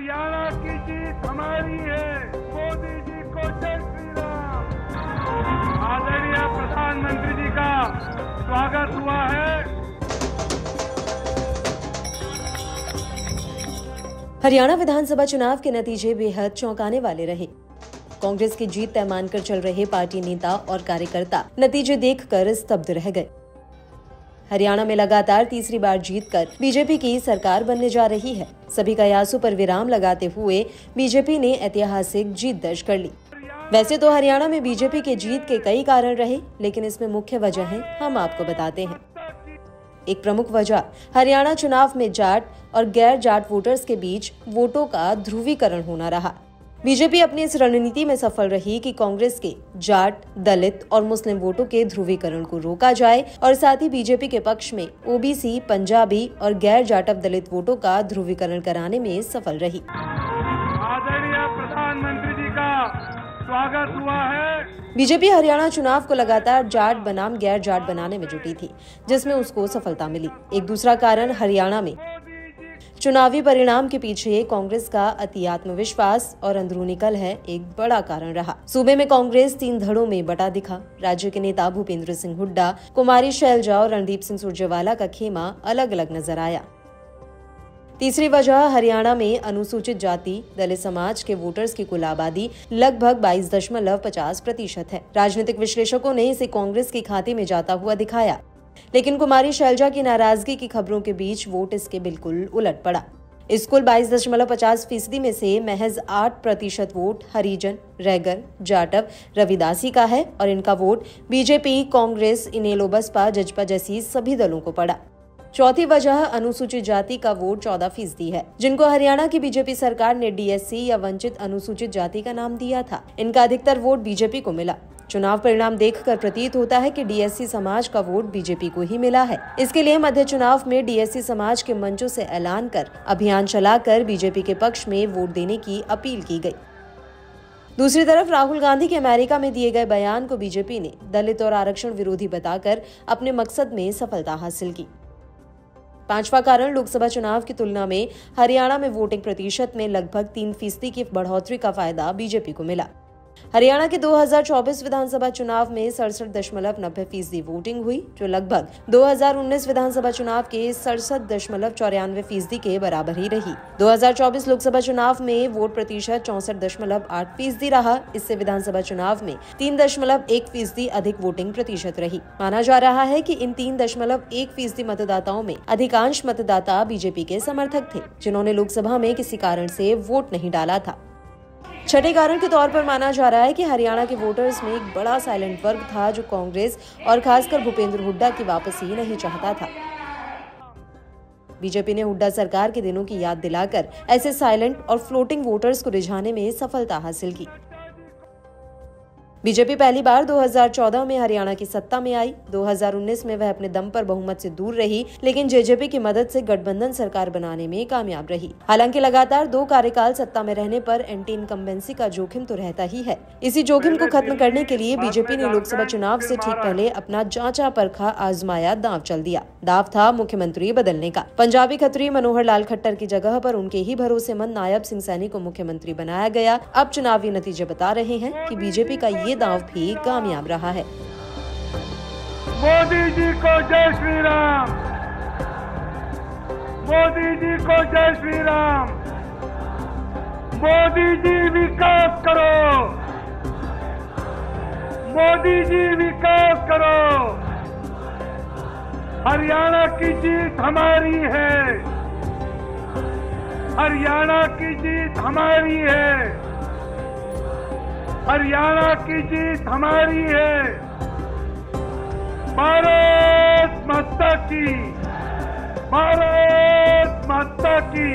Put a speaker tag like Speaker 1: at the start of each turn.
Speaker 1: हरियाणा की जीत हमारी है। मोदी जी को जय श्री राम। आदरणीय प्रधानमंत्री जी का स्वागत हुआ है।
Speaker 2: हरियाणा विधानसभा चुनाव के नतीजे बेहद चौंकाने वाले रहे। कांग्रेस की जीत तय मानकर चल रहे पार्टी नेता और कार्यकर्ता नतीजे देखकर स्तब्ध रह गए। हरियाणा में लगातार तीसरी बार जीतकर बीजेपी की सरकार बनने जा रही है। सभी कयासों पर विराम लगाते हुए बीजेपी ने ऐतिहासिक जीत दर्ज कर ली। वैसे तो हरियाणा में बीजेपी के जीत के कई कारण रहे, लेकिन इसमें मुख्य वजहें हम आपको बताते हैं। एक प्रमुख वजह हरियाणा चुनाव में जाट और गैर जाट वोटर्स के बीच वोटों का ध्रुवीकरण होना रहा। बीजेपी अपनी इस रणनीति में सफल रही कि कांग्रेस के जाट, दलित और मुस्लिम वोटों के ध्रुवीकरण को रोका जाए और साथ ही बीजेपी के पक्ष में ओबीसी, पंजाबी और गैर जाटव दलित वोटों का ध्रुवीकरण कराने में सफल रही।
Speaker 1: आदरणीय प्रधानमंत्री जी का स्वागत हुआ है।
Speaker 2: बीजेपी हरियाणा चुनाव को लगातार जाट बनाम गैर जाट बनाने में जुटी थी, जिसमें उसको सफलता मिली। एक दूसरा कारण हरियाणा में चुनावी परिणाम के पीछे कांग्रेस का अति आत्मविश्वास और अंदरूनी कलह एक बड़ा कारण रहा। सूबे में कांग्रेस 3 धड़ों में बटा दिखा। राज्य के नेता भूपेंद्र सिंह हुड्डा, कुमारी शैलजा और रणदीप सिंह सुरजेवाला का खेमा अलग अलग नजर आया। तीसरी वजह हरियाणा में अनुसूचित जाति दलित समाज के वोटर्स की कुल आबादी लगभग 22.50% है। राजनीतिक विश्लेषकों ने इसे कांग्रेस के खाते में जाता हुआ दिखाया, लेकिन कुमारी शैलजा की नाराजगी की खबरों के बीच वोट इसके बिल्कुल उलट पड़ा। इस कुल 22.50% में से महज 8% वोट हरिजन, रैगर, जाटव, रविदासी का है और इनका वोट बीजेपी, कांग्रेस, इनेलो, बसपा, जजपा जैसी सभी दलों को पड़ा। चौथी वजह अनुसूचित जाति का वोट 14% है, जिनको हरियाणा की बीजेपी सरकार ने डीएससी या वंचित अनुसूचित जाति का नाम दिया था। इनका अधिकतर वोट बीजेपी को मिला। चुनाव परिणाम देखकर प्रतीत होता है कि डीएससी समाज का वोट बीजेपी को ही मिला है। इसके लिए मध्य चुनाव में डीएससी समाज के मंचों से ऐलान कर अभियान चलाकर बीजेपी के पक्ष में वोट देने की अपील की गई। दूसरी तरफ राहुल गांधी के अमेरिका में दिए गए बयान को बीजेपी ने दलित और आरक्षण विरोधी बताकर अपने मकसद में सफलता हासिल की। पांचवा कारण लोकसभा चुनाव की तुलना में हरियाणा में वोटिंग प्रतिशत में लगभग 3% की बढ़ोतरी का फायदा बीजेपी को मिला। हरियाणा के 2024 विधानसभा चुनाव में 67.90% वोटिंग हुई, जो लगभग 2019 विधानसभा चुनाव के 67.94% के बराबर ही रही। 2024 लोकसभा चुनाव में वोट प्रतिशत 64.8% रहा। इससे विधानसभा चुनाव में 3.1% अधिक वोटिंग प्रतिशत रही। माना जा रहा है कि इन 3.1% मतदाताओं में अधिकांश मतदाता बीजेपी के समर्थक थे, जिन्होंने लोकसभा में किसी कारण से वोट नहीं डाला था। छठे कारण के तौर पर माना जा रहा है कि हरियाणा के वोटर्स में एक बड़ा साइलेंट वर्ग था, जो कांग्रेस और खासकर भूपेंद्र हुड्डा की वापसी नहीं चाहता था। बीजेपी ने हुड्डा सरकार के दिनों की याद दिलाकर ऐसे साइलेंट और फ्लोटिंग वोटर्स को रिझाने में सफलता हासिल की। बीजेपी पहली बार 2014 में हरियाणा की सत्ता में आई। 2019 में वह अपने दम पर बहुमत से दूर रही, लेकिन जेजेपी की मदद से गठबंधन सरकार बनाने में कामयाब रही। हालांकि लगातार 2 कार्यकाल सत्ता में रहने पर एंटी इनकम्बेंसी का जोखिम तो रहता ही है। इसी जोखिम को खत्म करने के लिए बीजेपी ने लोकसभा चुनाव से ठीक पहले अपना जांचा परखा आजमाया दांव चल दिया। दांव था मुख्यमंत्री बदलने का। पंजाबी खत्री मनोहर लाल खट्टर की जगह पर उनके ही भरोसेमंद नायब सिंह सैनी को मुख्यमंत्री बनाया गया। अब चुनावी नतीजे बता रहे हैं कि बीजेपी का ये दांव भी कामयाब रहा है।
Speaker 1: मोदी जी को जय श्री राम। मोदी जी को जय श्री राम। मोदी जी विकास करो। मोदी जी विकास करो। हरियाणा की जीत हमारी है। हरियाणा की जीत हमारी है। हरियाणा की जीत हमारी है। भारत माता की। भारत माता की।